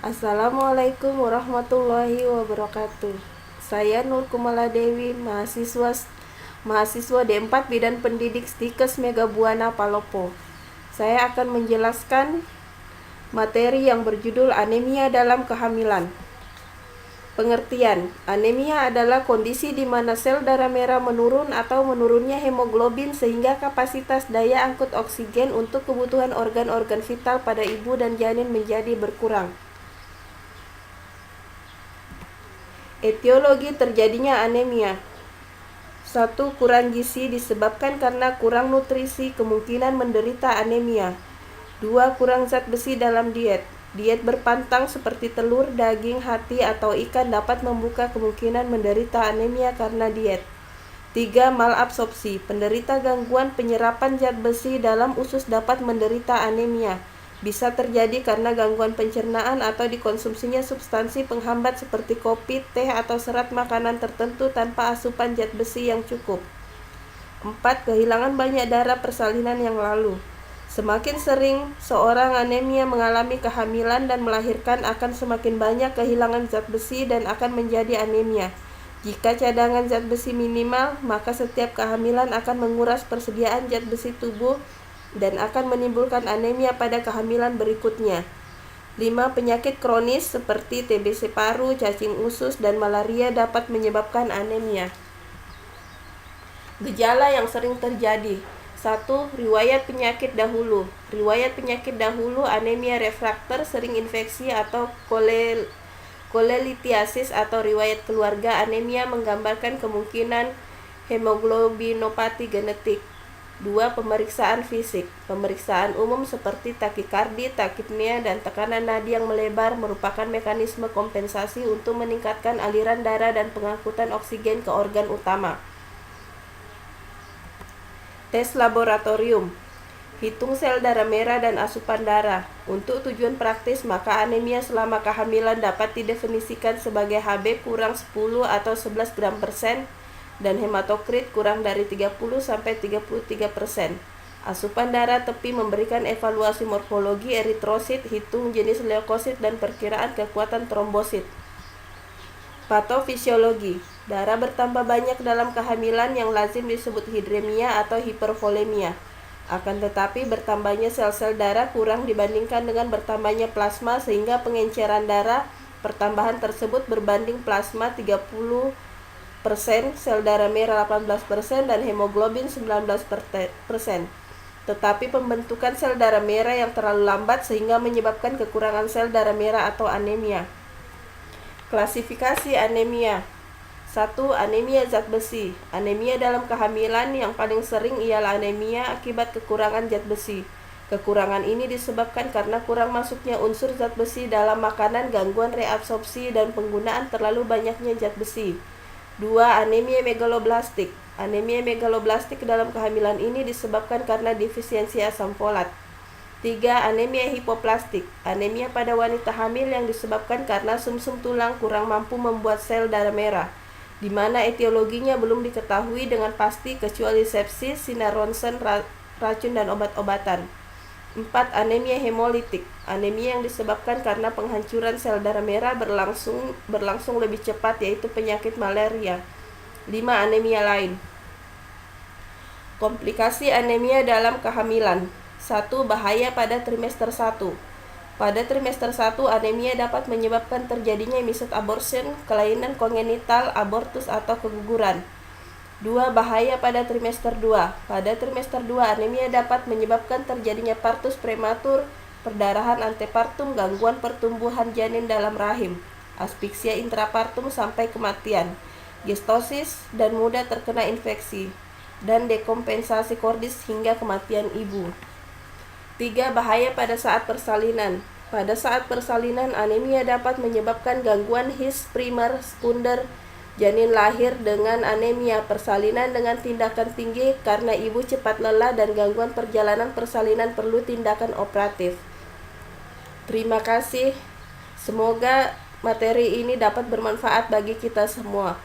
Assalamualaikum warahmatullahi wabarakatuh. Saya Nur Kumala Dewi, mahasiswa D4 Bidan Pendidik Stikes Mega Buana Palopo. Saya akan menjelaskan materi yang berjudul anemia dalam kehamilan. Pengertian: anemia adalah kondisi di mana sel darah merah menurun atau menurunnya hemoglobin sehingga kapasitas daya angkut oksigen untuk kebutuhan organ-organ vital pada ibu dan janin menjadi berkurang. Etiologi terjadinya anemia. 1. Kurang gizi disebabkan karena kurang nutrisi, kemungkinan menderita anemia. 2. Kurang zat besi dalam diet. Diet berpantang seperti telur, daging, hati, atau ikan dapat membuka kemungkinan menderita anemia karena diet. 3. Malabsorpsi. Penderita gangguan penyerapan zat besi dalam usus dapat menderita anemia. Bisa terjadi karena gangguan pencernaan atau dikonsumsinya substansi penghambat seperti kopi, teh, atau serat makanan tertentu tanpa asupan zat besi yang cukup. 4. Kehilangan banyak darah persalinan yang lalu. Semakin sering seorang anemia mengalami kehamilan dan melahirkan akan semakin banyak kehilangan zat besi dan akan menjadi anemia. Jika cadangan zat besi minimal, maka setiap kehamilan akan menguras persediaan zat besi tubuh dan akan menimbulkan anemia pada kehamilan berikutnya. 5. Penyakit kronis seperti TBC paru, cacing usus, dan malaria dapat menyebabkan anemia. Gejala yang sering terjadi. 1. Riwayat penyakit dahulu. Riwayat penyakit dahulu anemia refrakter, sering infeksi atau kolelitiasis atau riwayat keluarga anemia menggambarkan kemungkinan hemoglobinopati genetik. 2. Pemeriksaan fisik. Pemeriksaan umum seperti takikardi, takipnea, dan tekanan nadi yang melebar merupakan mekanisme kompensasi untuk meningkatkan aliran darah dan pengangkutan oksigen ke organ utama. Tes laboratorium. Hitung sel darah merah dan asupan darah. Untuk tujuan praktis, maka anemia selama kehamilan dapat didefinisikan sebagai Hb kurang 10 atau 11 gram per sen dan hematokrit kurang dari 30-33%. Asupan darah tepi memberikan evaluasi morfologi eritrosit, hitung jenis leukosit, dan perkiraan kekuatan trombosit. Patofisiologi. Darah bertambah banyak dalam kehamilan yang lazim disebut hidremia atau hipervolemia. Akan tetapi bertambahnya sel-sel darah kurang dibandingkan dengan bertambahnya plasma sehingga pengenceran darah pertambahan tersebut berbanding plasma 30%, sel darah merah 18%, dan hemoglobin 19%. Tetapi pembentukan sel darah merah yang terlalu lambat sehingga menyebabkan kekurangan sel darah merah atau anemia. Klasifikasi anemia. 1. Anemia zat besi. Anemia dalam kehamilan yang paling sering ialah anemia akibat kekurangan zat besi. Kekurangan ini disebabkan karena kurang masuknya unsur zat besi dalam makanan, gangguan reabsorpsi, dan penggunaan terlalu banyaknya zat besi. 2. Anemia megaloblastik. Anemia megaloblastik dalam kehamilan ini disebabkan karena defisiensi asam folat. 3. Anemia hipoplastik. Anemia pada wanita hamil yang disebabkan karena sumsum tulang kurang mampu membuat sel darah merah, di mana etiologinya belum diketahui dengan pasti kecuali sepsis, sinar ronsen, racun, dan obat-obatan. 4. Anemia hemolitik. Anemia yang disebabkan karena penghancuran sel darah merah berlangsung lebih cepat, yaitu penyakit malaria. 5. Anemia lain. Komplikasi anemia dalam kehamilan. 1. Bahaya pada trimester 1. Pada trimester 1, anemia dapat menyebabkan terjadinya misset abortion, kelainan kongenital, abortus, atau keguguran. 2. Bahaya pada trimester 2. Pada trimester 2, anemia dapat menyebabkan terjadinya partus prematur, perdarahan antepartum, gangguan pertumbuhan janin dalam rahim, aspiksia intrapartum sampai kematian, gestosis, dan mudah terkena infeksi, dan dekompensasi kordis hingga kematian ibu. 3. Bahaya pada saat persalinan. Pada saat persalinan, anemia dapat menyebabkan gangguan His primer sekunder. Janin lahir dengan anemia. Persalinan dengan tindakan tinggi karena ibu cepat lelah dan gangguan perjalanan persalinan perlu tindakan operatif. Terima kasih. Semoga materi ini dapat bermanfaat bagi kita semua.